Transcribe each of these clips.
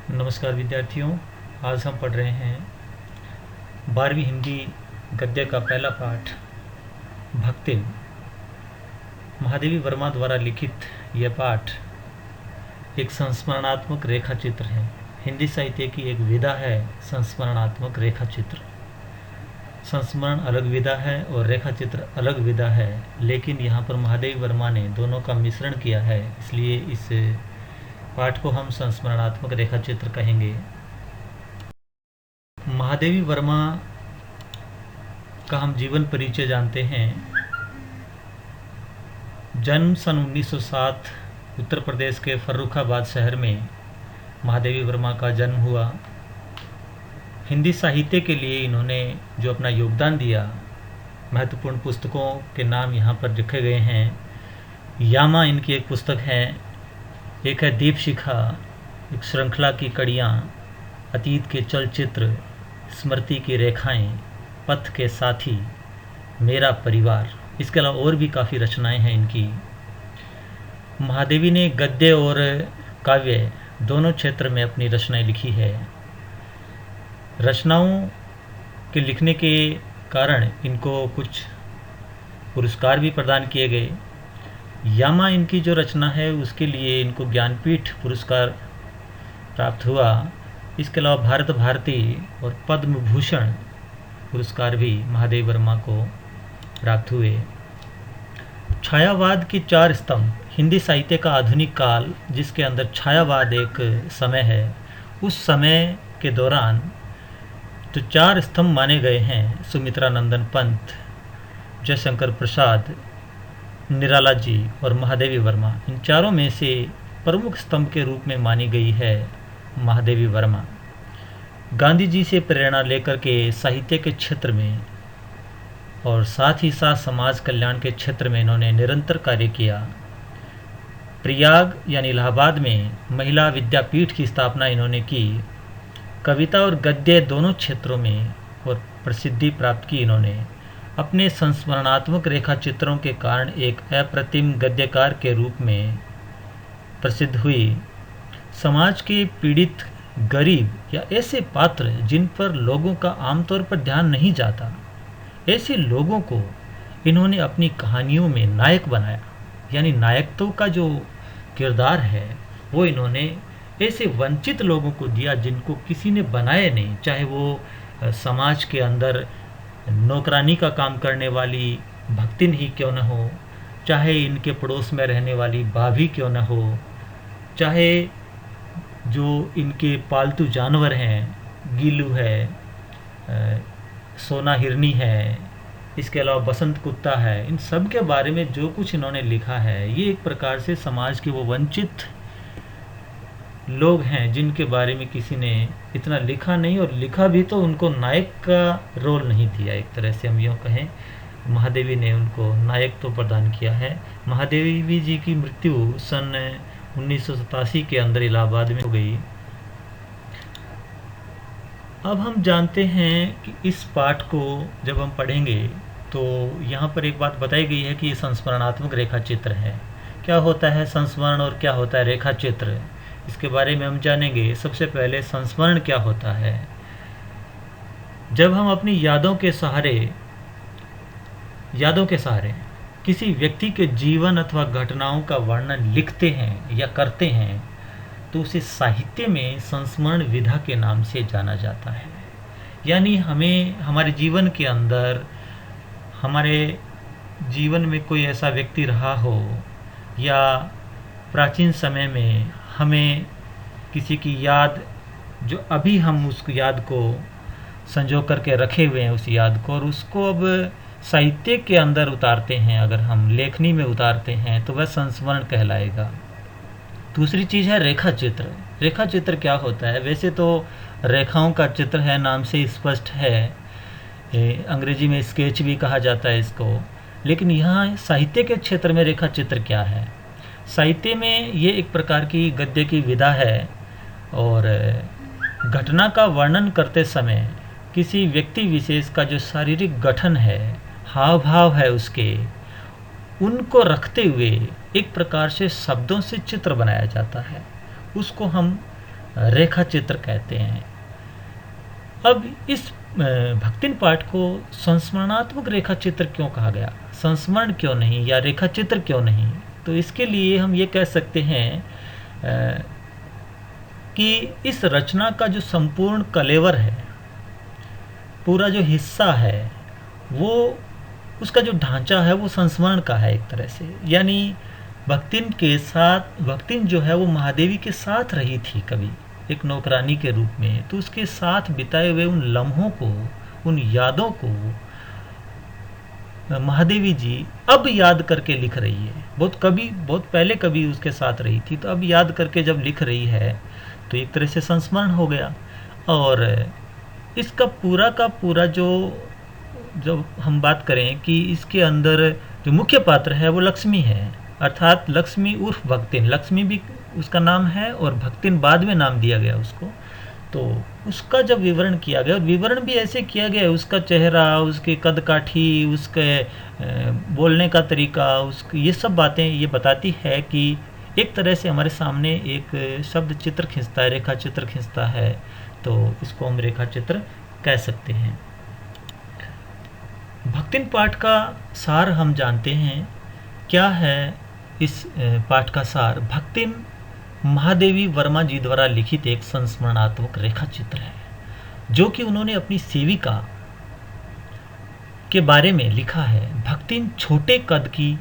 नमस्कार विद्यार्थियों। आज हम पढ़ रहे हैं 12वीं हिंदी गद्य का पहला पाठ भक्तिम। महादेवी वर्मा द्वारा लिखित यह पाठ एक संस्मरणात्मक रेखा चित्र है। हिंदी साहित्य की एक विधा है संस्मरणात्मक रेखा चित्र। संस्मरण अलग विधा है और रेखा चित्र अलग विधा है, लेकिन यहाँ पर महादेवी वर्मा ने दोनों का मिश्रण किया है, इसलिए इस पाठ को हम संस्मरणात्मक रेखा चित्र कहेंगे। महादेवी वर्मा का हम जीवन परिचय जानते हैं। जन्म सन 1907 उत्तर प्रदेश के फर्रुखाबाद शहर में महादेवी वर्मा का जन्म हुआ। हिंदी साहित्य के लिए इन्होंने जो अपना योगदान दिया, महत्वपूर्ण पुस्तकों के नाम यहाँ पर लिखे गए हैं। यामा इनकी एक पुस्तक है, एक है दीपशिखा, एक श्रृंखला की कड़ियाँ, अतीत के चलचित्र, स्मृति की रेखाएं, पथ के साथी, मेरा परिवार। इसके अलावा और भी काफ़ी रचनाएं हैं इनकी। महादेवी ने गद्य और काव्य दोनों क्षेत्र में अपनी रचनाएं लिखी है। रचनाओं के लिखने के कारण इनको कुछ पुरस्कार भी प्रदान किए गए। यामा इनकी जो रचना है उसके लिए इनको ज्ञानपीठ पुरस्कार प्राप्त हुआ। इसके अलावा भारत भारती और पद्म भूषण पुरस्कार भी महादेवी वर्मा को प्राप्त हुए। छायावाद की 4 स्तंभ, हिंदी साहित्य का आधुनिक काल जिसके अंदर छायावाद एक समय है, उस समय के दौरान जो 4 स्तंभ माने गए हैं, सुमित्रा नंदन पंत, जयशंकर प्रसाद, निराला जी और महादेवी वर्मा, इन चारों में से प्रमुख स्तंभ के रूप में मानी गई है महादेवी वर्मा। गांधी जी से प्रेरणा लेकर के साहित्य के क्षेत्र में और साथ ही साथ समाज कल्याण के क्षेत्र में इन्होंने निरंतर कार्य किया। प्रयाग यानी इलाहाबाद में महिला विद्यापीठ की स्थापना इन्होंने की। कविता और गद्य दोनों क्षेत्रों में और प्रसिद्धि प्राप्त की इन्होंने। अपने संस्मरणात्मक रेखा चित्रों के कारण एक अप्रतिम गद्यकार के रूप में प्रसिद्ध हुई। समाज के पीड़ित, गरीब या ऐसे पात्र जिन पर लोगों का आमतौर पर ध्यान नहीं जाता, ऐसे लोगों को इन्होंने अपनी कहानियों में नायक बनाया। यानी नायकत्व का जो किरदार है वो इन्होंने ऐसे वंचित लोगों को दिया जिनको किसी ने बनाया नहीं, चाहे वो समाज के अंदर नौकरानी का काम करने वाली भक्तिन ही क्यों न हो, चाहे इनके पड़ोस में रहने वाली भाभी क्यों न हो, चाहे जो इनके पालतू जानवर हैं, गीलू है, सोना हिरनी है, इसके अलावा बसंत कुत्ता है, इन सब के बारे में जो कुछ इन्होंने लिखा है, ये एक प्रकार से समाज के वो वंचित लोग हैं जिनके बारे में किसी ने इतना लिखा नहीं, और लिखा भी तो उनको नायक का रोल नहीं दिया। एक तरह से हम यूँ कहें, महादेवी ने उनको नायक तो प्रदान किया है। महादेवी जी की मृत्यु सन 1987 के अंदर इलाहाबाद में हो गई। अब हम जानते हैं कि इस पाठ को जब हम पढ़ेंगे तो यहाँ पर एक बात बताई गई है कि ये संस्मरणात्मक रेखा चित्र है। क्या होता है संस्मरण और क्या होता है रेखा चित्र, इसके बारे में हम जानेंगे। सबसे पहले संस्मरण क्या होता है। जब हम अपनी यादों के सहारे किसी व्यक्ति के जीवन अथवा घटनाओं का वर्णन लिखते हैं या करते हैं तो उसे साहित्य में संस्मरण विधा के नाम से जाना जाता है। यानी हमें हमारे जीवन के अंदर, हमारे जीवन में कोई ऐसा व्यक्ति रहा हो या प्राचीन समय में हमें किसी की याद, जो अभी हम उस याद को संजो करके रखे हुए हैं उस याद को, और उसको अब साहित्य के अंदर उतारते हैं, अगर हम लेखनी में उतारते हैं तो वह संस्मरण कहलाएगा। दूसरी चीज़ है रेखा चित्र। रेखा चित्र क्या होता है। वैसे तो रेखाओं का चित्र है, नाम से स्पष्ट है, अंग्रेजी में स्केच भी कहा जाता है इसको, लेकिन यहाँ साहित्य के क्षेत्र में रेखा चित्र क्या है। साहित्य में ये एक प्रकार की गद्य की विधा है और घटना का वर्णन करते समय किसी व्यक्ति विशेष का जो शारीरिक गठन है, हाव भाव है उसके, उनको रखते हुए एक प्रकार से शब्दों से चित्र बनाया जाता है। उसको हम रेखा चित्र कहते हैं। अब इस भक्तिन पाठ को संस्मरणात्मक रेखा चित्र क्यों कहा गया, संस्मरण क्यों नहीं या रेखा चित्र क्यों नहीं? तो इसके लिए हम ये कह सकते हैं कि इस रचना का जो संपूर्ण कलेवर है, पूरा जो हिस्सा है, वो उसका जो ढांचा है वो संस्मरण का है एक तरह से। यानी भक्तिन जो है वो महादेवी के साथ रही थी कभी एक नौकरानी के रूप में, तो उसके साथ बिताए हुए उन लम्हों को, उन यादों को महादेवी जी अब याद करके लिख रही है। बहुत पहले कभी उसके साथ रही थी, तो अब याद करके जब लिख रही है तो एक तरह से संस्मरण हो गया। और इसका पूरा का पूरा जब हम बात करें कि इसके अंदर जो मुख्य पात्र है वो लक्ष्मी है, अर्थात लक्ष्मी उर्फ भक्तिन। लक्ष्मी भी उसका नाम है और भक्तिन बाद में नाम दिया गया उसको। तो उसका जब विवरण किया गया, और विवरण भी ऐसे किया गया, उसका चेहरा, उसके कद काठी, उसके बोलने का तरीका, उसकी ये सब बातें ये बताती है कि एक तरह से हमारे सामने एक शब्द चित्र खींचता है, रेखा चित्र खींचता है। तो इसको हम रेखा चित्र कह सकते हैं। भक्तिन पाठ का सार हम जानते हैं क्या है। इस पाठ का सार भक्तिन महादेवी वर्मा जी द्वारा लिखित एक संस्मरणात्मक रेखा चित्र है, जो कि उन्होंने अपनी सेविका के बारे में लिखा है। भक्तिन छोटे कद की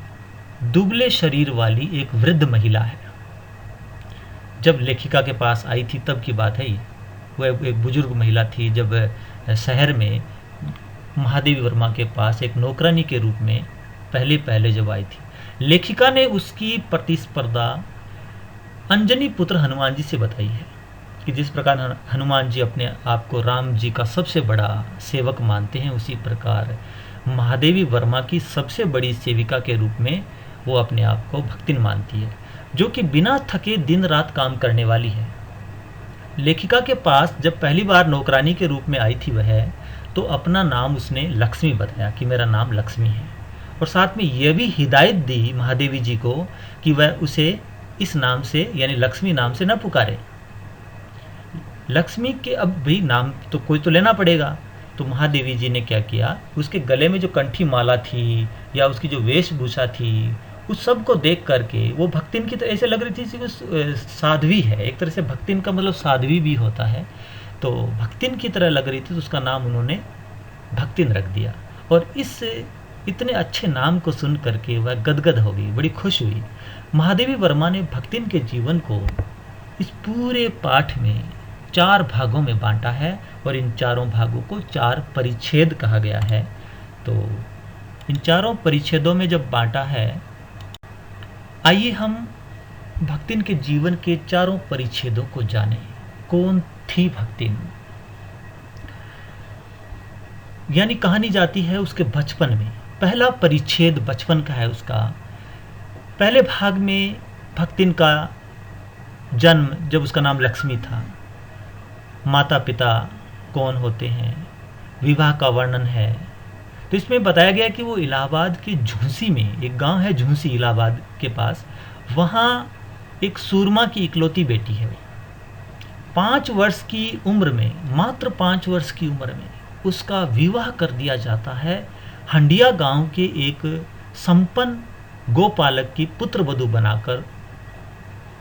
दुबले शरीर वाली एक वृद्ध महिला है। जब लेखिका के पास आई थी तब की बात है, वह एक बुजुर्ग महिला थी जब शहर में महादेवी वर्मा के पास एक नौकरानी के रूप में पहले जब आई थी। लेखिका ने उसकी प्रतिस्पर्धा अंजनी पुत्र हनुमान जी से बताई है कि जिस प्रकार हनुमान जी अपने आप को राम जी का सबसे बड़ा सेवक मानते हैं, उसी प्रकार महादेवी वर्मा की सबसे बड़ी सेविका के रूप में वो अपने आप को भक्तिन मानती है, जो कि बिना थके दिन रात काम करने वाली है। लेखिका के पास जब पहली बार नौकरानी के रूप में आई थी वह, तो अपना नाम उसने लक्ष्मी बताया कि मेरा नाम लक्ष्मी है, और साथ में यह भी हिदायत दी महादेवी जी को कि वह उसे इस नाम से यानी लक्ष्मी नाम से न पुकारे। लक्ष्मी के अब भी नाम तो कोई तो लेना पड़ेगा। तो महादेवी जी ने क्या किया, उसके गले में जो कंठी माला थी या उसकी जो वेशभूषा थी, उस सब को देख करके वो भक्तिन की तरह ऐसे लग रही थी कि वो साध्वी है। एक तरह से भक्तिन का मतलब साध्वी भी होता है, तो भक्तिन की तरह लग रही थी, तो उसका नाम उन्होंने भक्तिन रख दिया। और इस इतने अच्छे नाम को सुन करके वह गदगद हो गई, बड़ी खुश हुई। महादेवी वर्मा ने भक्तिन के जीवन को इस पूरे पाठ में 4 भागों में बांटा है, और इन चारों भागों को 4 परिच्छेद कहा गया है। तो इन चारों परिच्छेदों में जब बांटा है, आइए हम भक्तिन के जीवन के चारों परिच्छेदों को जानें। कौन थी भक्तिन? यानी कहानी जाती है उसके बचपन में। पहला परिच्छेद बचपन का है उसका। पहले भाग में भक्तिन का जन्म, जब उसका नाम लक्ष्मी था, माता पिता कौन होते हैं, विवाह का वर्णन है। तो इसमें बताया गया कि वो इलाहाबाद के झूंसी में, एक गांव है झूंसी इलाहाबाद के पास, वहाँ एक सूरमा की इकलौती बेटी है। 5 वर्ष की उम्र में, मात्र 5 वर्ष की उम्र में उसका विवाह कर दिया जाता है हंडिया गांव के एक संपन्न गोपालक की पुत्र वधू बनाकर।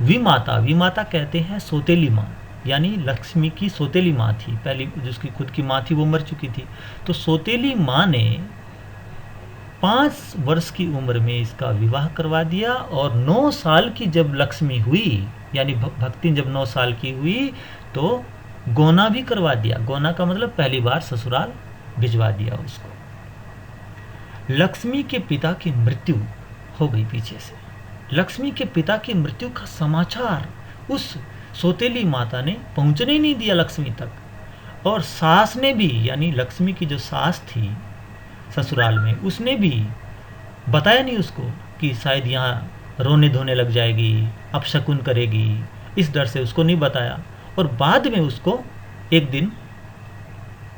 विमाता कहते हैं सौतेली माँ, यानी लक्ष्मी की सौतेली माँ थी। पहली जिसकी खुद की माँ थी वो मर चुकी थी, तो सौतेली माँ ने 5 वर्ष की उम्र में इसका विवाह करवा दिया। और 9 साल की जब लक्ष्मी हुई, यानी भक्तिन जब 9 साल की हुई, तो गोना भी करवा दिया। गोना का मतलब पहली बार ससुराल भिजवा दिया उसको। लक्ष्मी के पिता की मृत्यु हो गई पीछे से। लक्ष्मी के पिता की मृत्यु का समाचार उस सौतेली माता ने पहुंचने ही नहीं दिया लक्ष्मी तक। और सास ने भी, यानी लक्ष्मी की जो सास थी ससुराल में, उसने भी बताया नहीं उसको कि शायद यहाँ रोने धोने लग जाएगी, अपशकुन करेगी। इस डर से उसको नहीं बताया। और बाद में उसको एक दिन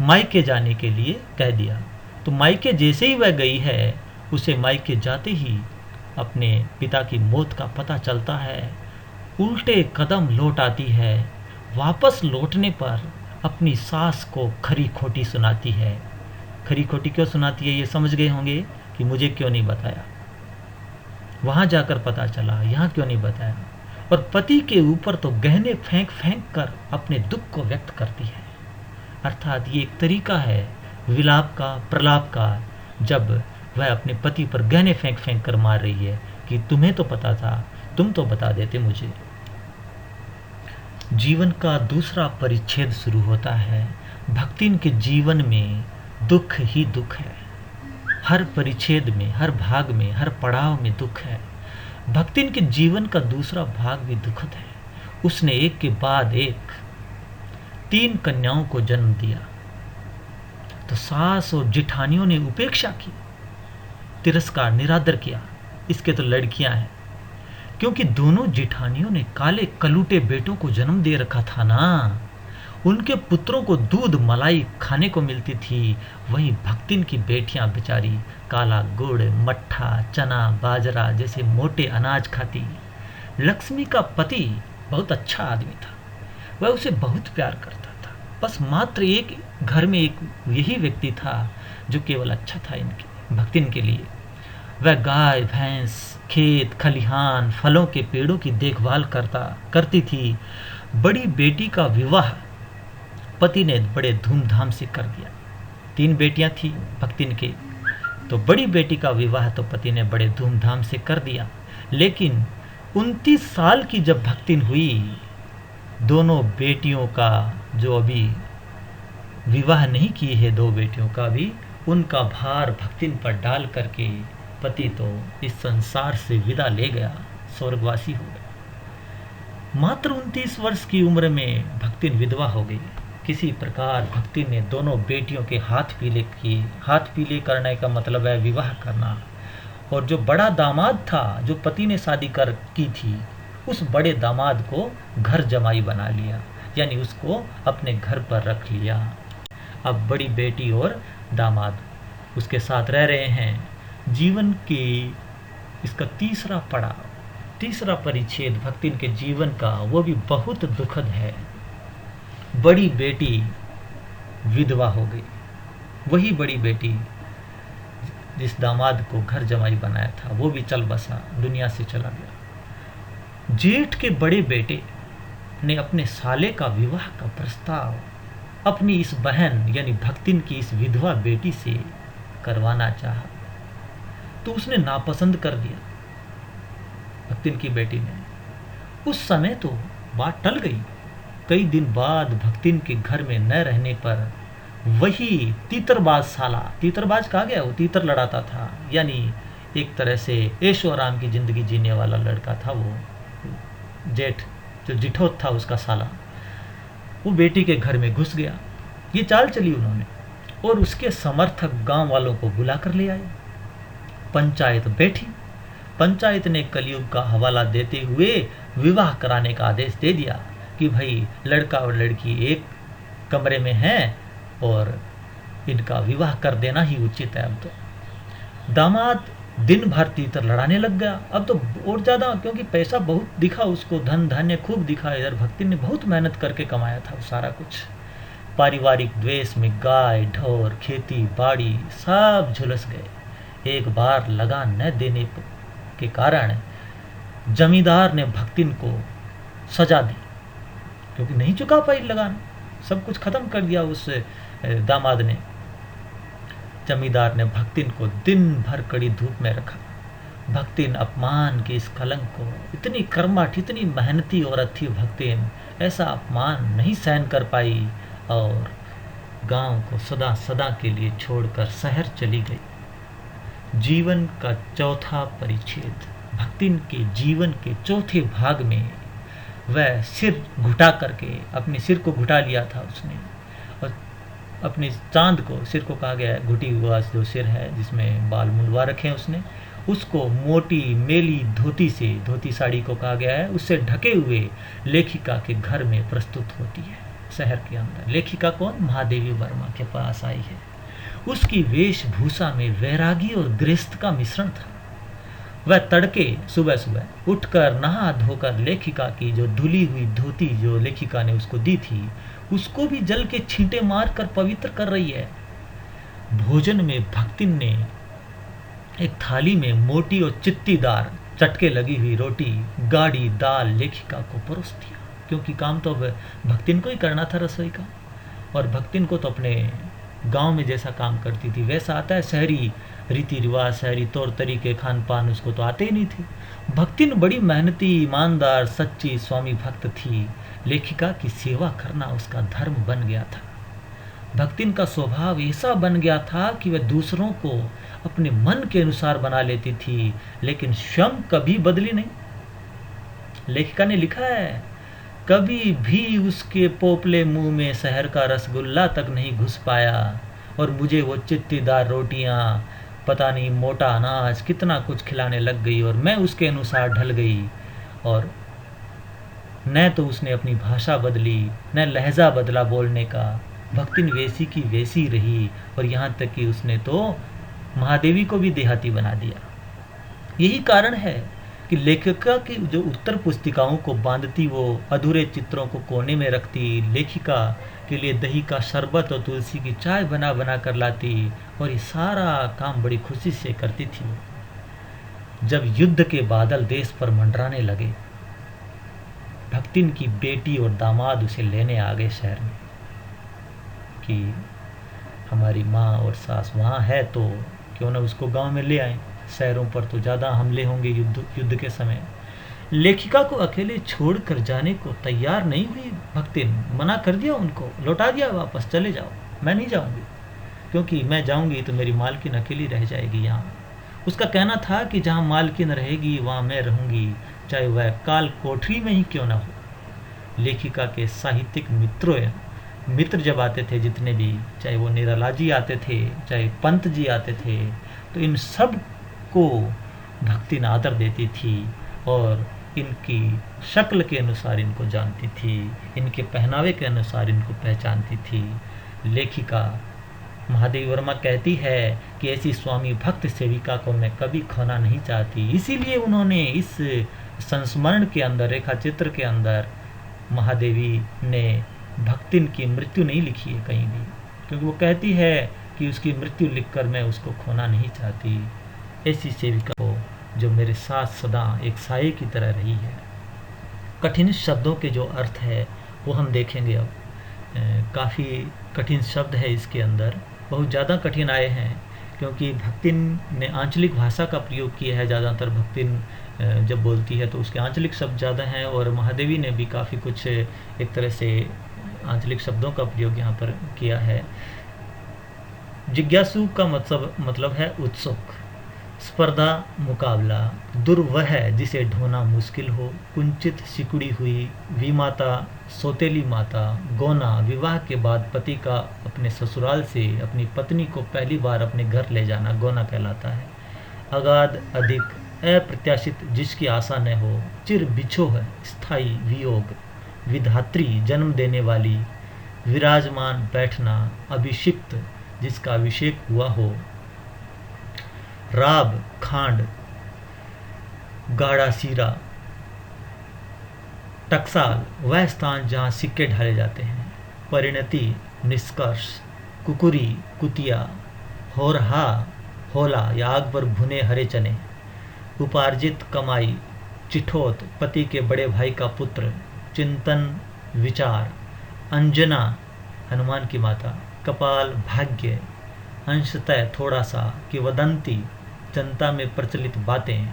मायके जाने के लिए कह दिया। तो मायके जैसे ही वह गई है, उसे मायके जाते ही अपने पिता की मौत का पता चलता है। उल्टे कदम लौट आती है। वापस लौटने पर अपनी सास को खरी खोटी सुनाती है। खरी खोटी क्यों सुनाती है ये समझ गए होंगे कि मुझे क्यों नहीं बताया, वहाँ जाकर पता चला, यहाँ क्यों नहीं बताया। और पति के ऊपर तो गहने फेंक फेंक कर अपने दुख को व्यक्त करती है। अर्थात ये एक तरीका है विलाप का, प्रलाप का, जब वह अपने पति पर गहने फेंक फेंक कर मार रही है कि तुम्हें तो पता था, तुम तो बता देते मुझे। जीवन का दूसरा परिच्छेद शुरू होता है। भक्तिन के जीवन में दुख ही दुख है। हर परिच्छेद में, हर भाग में, हर पड़ाव में दुख है। भक्तिन के जीवन का दूसरा भाग भी दुखद है। उसने एक के बाद एक 3 कन्याओं को जन्म दिया, तो सास और जिठानियों ने उपेक्षा की, तिरस्कार, निरादर किया। इसके तो लड़कियां हैं, क्योंकि दोनों जिठानियों ने काले कलूटे बेटों को जन्म दे रखा था ना। उनके पुत्रों को दूध मलाई खाने को मिलती थी, वहीं भक्तिन की बेटियां बेचारी काला गुड़, मट्ठा, चना, बाजरा जैसे मोटे अनाज खाती। लक्ष्मी का पति बहुत अच्छा आदमी था, वह उसे बहुत प्यार करता था। बस मात्र एक घर में एक यही व्यक्ति था जो केवल अच्छा था इनके, भक्तिन के लिए। वह गाय, भैंस, खेत, खलिहान, फलों के पेड़ों की देखभाल करती थी। बड़ी बेटी का विवाह पति ने बड़े धूमधाम से कर दिया। 3 बेटियां थी भक्तिन के, तो बड़ी बेटी का विवाह तो पति ने बड़े धूमधाम से कर दिया। लेकिन 29 साल की जब भक्तिन हुई, दोनों बेटियों का जो अभी विवाह नहीं की है, 2 बेटियों का भी, उनका भार भक्तिन पर डाल करके पति तो इस संसार से विदा ले गया, स्वर्गवासी हो गया। मात्र 29 वर्ष की उम्र में भक्तिन विधवा हो गई। किसी प्रकार भक्तिन ने दोनों बेटियों के हाथ पीले किए। हाथ पीले करने का मतलब है विवाह करना। और जो बड़ा दामाद था, जो पति ने शादी की थी, उस बड़े दामाद को घर जमाई बना लिया, यानी उसको अपने घर पर रख लिया। अब बड़ी बेटी और दामाद उसके साथ रह रहे हैं। जीवन के इसका तीसरा पड़ाव, तीसरा परिच्छेद भक्तिन के जीवन का, वो भी बहुत दुखद है। बड़ी बेटी विधवा हो गई। वही बड़ी बेटी जिस दामाद को घर जमाई बनाया था, वो भी चल बसा, दुनिया से चला गया। जेठ के बड़े बेटे ने अपने साले का विवाह का प्रस्ताव अपनी इस बहन यानी भक्तिन की इस विधवा बेटी से करवाना चाहा, तो उसने नापसंद कर दिया भक्तिन की बेटी ने। उस समय तो बात टल गई। कई दिन बाद भक्तिन के घर में न रहने पर वही तीतरबाज साला, तीतरबाज कहा गया, वो तीतर लड़ाता था, यानी एक तरह से ऐशो आराम की जिंदगी जीने वाला लड़का था वो जेठ, जो जिठोत था उसका साला, वो बेटी के घर में घुस गया। ये चाल चली उन्होंने, और उसके समर्थक गांव वालों को बुला कर ले आए। पंचायत बैठी। पंचायत ने कलयुग का हवाला देते हुए विवाह कराने का आदेश दे दिया कि भाई लड़का और लड़की एक कमरे में हैं और इनका विवाह कर देना ही उचित है। अब तो दामाद दिन भर तीतर लड़ाने लग गया, अब तो और ज़्यादा, क्योंकि पैसा बहुत दिखा उसको, धन धान्य खूब दिखा। इधर भक्तिन ने बहुत मेहनत करके कमाया था सारा कुछ। पारिवारिक द्वेष में गाय, ढोर, खेती बाड़ी सब झुलस गए। एक बार लगान न देने के कारण जमींदार ने भक्तिन को सजा दी, क्योंकि नहीं चुका पाई लगान, सब कुछ खत्म कर दिया उस दामाद ने। जमींदार ने भक्तिन को दिन भर कड़ी धूप में रखा। भक्तिन अपमान के इस कलंक को, इतनी कर्मठ, इतनी मेहनती औरत थी भक्तिन, ऐसा अपमान नहीं सहन कर पाई और गांव को सदा सदा के लिए छोड़कर शहर चली गई। जीवन का चौथा परिच्छेद, भक्तिन के जीवन के चौथे भाग में वह सिर घुटा करके, अपने सिर को घुटा लिया था उसने, और अपने चांद को, सिर को कहा गया है, घुटी हुआ जो सिर है जिसमें बाल मुंडवा रखे हैं उसने, उसको मोटी मेली धोती से, धोती साड़ी को कहा गया है, उससे ढके हुए लेखिका के घर में प्रस्तुत होती है शहर के अंदर। लेखिका कौन? महादेवी वर्मा के पास आई है। उसकी वेशभूषा में वैरागी और गृहस्थ का मिश्रण था। वह तड़के सुबह सुबह उठकर नहा धोकर लेखिका की जो धुली हुई धोती जो लेखिका ने उसको दी थी उसको भी जल के छींटे मार कर पवित्र कर रही है। भोजन में भक्तिन ने एक थाली में मोटी और चित्तीदार चटके लगी हुई रोटी गाढ़ी दाल लेखिका को परोस दिया, क्योंकि काम तो अब भक्तिन को ही करना था रसोई का, और भक्तिन को तो अपने गांव में जैसा काम करती थी वैसा आता है, शहरी रीति रिवाज शहरी तौर तरीके खान पान उसको तो आते ही नहीं थे। भक्तिन बड़ी मेहनती ईमानदार सच्ची स्वामी भक्त थी। लेखिका की सेवा करना उसका धर्म बन गया था। भक्तिन का स्वभाव ऐसा बन गया था कि वह दूसरों को अपने मन के अनुसार बना लेती थी, लेकिन स्वयं कभी बदली नहीं। लेखिका ने लिखा है, कभी भी उसके पोपले मुंह में शहर का रसगुल्ला तक नहीं घुस पाया, और मुझे वो चित्तीदार रोटियां पता नहीं मोटा अनाज कितना कुछ खिलाने लग गई, और मैं उसके अनुसार ढल गई। और न तो उसने अपनी भाषा बदली न लहजा बदला बोलने का। भक्तिन वैसी की वैसी रही, और यहाँ तक कि उसने तो महादेवी को भी देहाती बना दिया। यही कारण है कि लेखिका की जो उत्तर पुस्तिकाओं को बांधती, वो अधूरे चित्रों को कोने में रखती, लेखिका के लिए दही का शरबत और तुलसी की चाय बना बना कर लाती, और ये सारा काम बड़ी खुशी से करती थी। जब युद्ध के बादल देश पर मंडराने लगे, भक्तिन की बेटी और दामाद उसे लेने आ गए शहर में कि हमारी माँ और सास वहाँ है तो क्यों ना उसको गांव में ले आए, शहरों पर तो ज़्यादा हमले होंगे युद्ध के समय। लेखिका को अकेले छोड़कर जाने को तैयार नहीं हुई भक्तिन, मना कर दिया उनको, लौटा दिया वापस, चले जाओ, मैं नहीं जाऊंगी, क्योंकि मैं जाऊंगी तो मेरी मालकिन अकेली रह जाएगी यहाँ। उसका कहना था कि जहाँ मालकिन रहेगी वहाँ मैं रहूंगी, चाहे वह काल कोठरी में ही क्यों ना हो। लेखिका के साहित्यिक मित्र जब आते थे जितने भी, चाहे वो निराला जी आते थे चाहे पंत जी आते थे, तो इन सब को भक्तिन आदर देती थी, और इनकी शक्ल के अनुसार इनको जानती थी, इनके पहनावे के अनुसार इनको पहचानती थी। लेखिका महादेवी वर्मा कहती है कि ऐसी स्वामी भक्त सेविका को मैं कभी खोना नहीं चाहती। इसीलिए उन्होंने इस संस्मरण के अंदर, रेखा चित्र के अंदर महादेवी ने भक्तिन की मृत्यु नहीं लिखी है कहीं भी, क्योंकि वो कहती है कि उसकी मृत्यु लिखकर मैं उसको खोना नहीं चाहती, ऐसी सेविका को जो मेरे साथ सदा एक साये की तरह रही है। कठिन शब्दों के जो अर्थ है वो हम देखेंगे अब। काफ़ी कठिन शब्द है इसके अंदर, बहुत ज़्यादा कठिन आए हैं, क्योंकि भक्तिन ने आंचलिक भाषा का प्रयोग किया है। ज़्यादातर भक्तिन जब बोलती है तो उसके आंचलिक शब्द ज़्यादा हैं, और महादेवी ने भी काफ़ी कुछ एक तरह से आंचलिक शब्दों का प्रयोग यहाँ पर किया है। जिज्ञासु का मतलब है उत्सुक, स्पर्धा मुकाबला, दुर्वह जिसे ढोना मुश्किल हो, कुंचित सिकुड़ी हुई, विमाता सौतेली माता, गौना विवाह के बाद पति का अपने ससुराल से अपनी पत्नी को पहली बार अपने घर ले जाना गौना कहलाता है। अगाध अधिक अप्रत्याशित जिसकी आशा न हो, चिर बिछो है स्थायी वियोग, विधात्री जन्म देने वाली, विराजमान बैठना, अभिषिक्त जिसका अभिषेक हुआ हो, राब खांड, गाढ़ा सीरा, टकसाल वह स्थान जहाँ सिक्के ढाले जाते हैं, परिणति निष्कर्ष, कुकुरी कुतिया, होरहा होला या आग पर भुने हरे चने, उपार्जित कमाई, चिठोत पति के बड़े भाई का पुत्र, चिंतन विचार, अंजना हनुमान की माता, कपाल भाग्य, अंशतः थोड़ा सा, किवदंती जनता में प्रचलित बातें,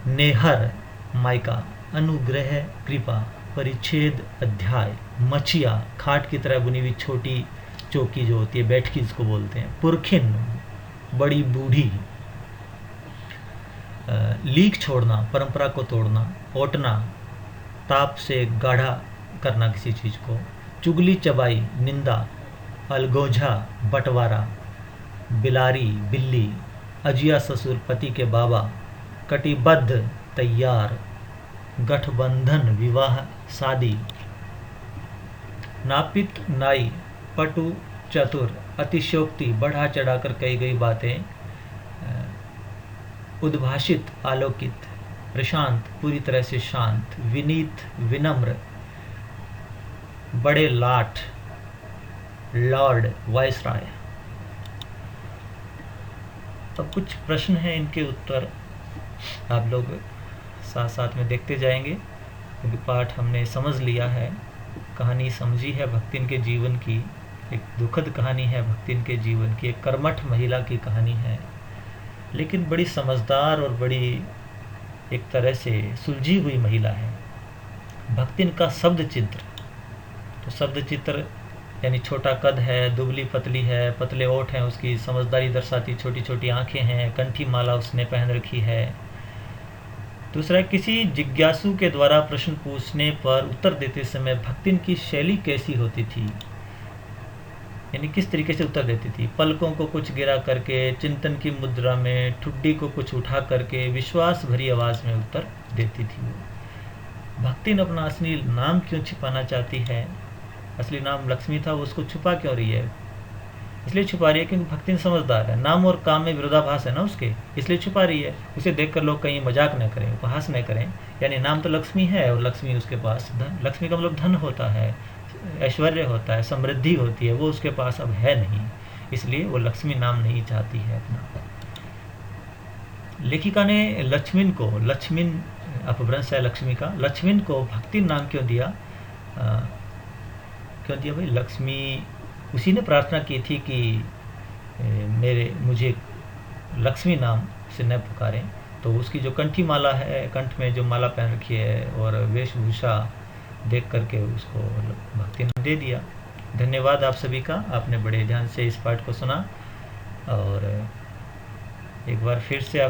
नेहर मायका, अनुग्रह कृपा, परिच्छेद अध्याय, मछिया खाट की तरह बुनी हुई छोटी चौकी जो होती है, बैठकी जिसको बोलते हैं, पुरखिन बड़ी बूढ़ी, लीक छोड़ना परंपरा को तोड़ना, ओटना ताप से गाढ़ा करना किसी चीज़ को, चुगली चबाई निंदा, अलगोझा बंटवारा, बिलारी बिल्ली, अजिया ससुर पति के बाबा, कटिबद्ध तैयार, गठबंधन विवाह शादी, नापित नाई, पटु चतुर, अतिशयोक्ति बढ़ा चढ़ाकर कही गई बातें, उद्भाषित आलोकित, प्रशांत पूरी तरह से शांत, विनीत विनम्र, बड़े लाट लॉर्ड वायसराय। तो कुछ प्रश्न हैं, इनके उत्तर आप लोग साथ साथ में देखते जाएंगे, क्योंकि पाठ हमने समझ लिया है, कहानी समझी है भक्तिन के जीवन की। एक दुखद कहानी है भक्तिन के जीवन की, एक कर्मठ महिला की कहानी है, लेकिन बड़ी समझदार और बड़ी एक तरह से सुलझी हुई महिला है। भक्तिन का शब्द चित्र, तो शब्द चित्र यानी छोटा कद है, दुबली पतली है, पतले ओठ हैं, उसकी समझदारी दर्शाती छोटी छोटी आंखें हैं, कंठी माला उसने पहन रखी है। दूसरा, किसी जिज्ञासु के द्वारा प्रश्न पूछने पर उत्तर देते समय भक्तिन की शैली कैसी होती थी, यानी किस तरीके से उत्तर देती थी। पलकों को कुछ गिरा करके, चिंतन की मुद्रा में, ठुड्डी को कुछ उठा करके, विश्वास भरी आवाज़ में उत्तर देती थी वो। भक्तिन अपना असली नाम क्यों छिपाना चाहती है, असली नाम लक्ष्मी था, वो उसको छुपा क्यों रही है, इसलिए छुपा रही है क्योंकि भक्तिन समझदार है। नाम और काम में विरोधाभास है ना उसके, इसलिए छुपा रही है। उसे देखकर लोग कहीं मजाक न करें, उपहास न करें। यानी नाम तो लक्ष्मी है और लक्ष्मी उसके पास धन, लक्ष्मी का मतलब धन होता है, ऐश्वर्य होता है, समृद्धि होती है, वो उसके पास अब है नहीं, इसलिए वो लक्ष्मी नाम नहीं चाहती है अपना। लेखिका ने लक्ष्मीन को, लक्ष्मीन अपभ्रंश है लक्ष्मी का, लक्ष्मीन को भक्ति नाम क्यों दिया, क्यों दिया भाई? लक्ष्मी, उसी ने प्रार्थना की थी कि मुझे लक्ष्मी नाम से न पुकारें, तो उसकी जो कंठी माला है, कंठ में जो माला पहन रखी है और वेशभूषा देख करके उसको भक्ति नाम दे दिया। धन्यवाद आप सभी का, आपने बड़े ध्यान से इस पाठ को सुना, और एक बार फिर से आप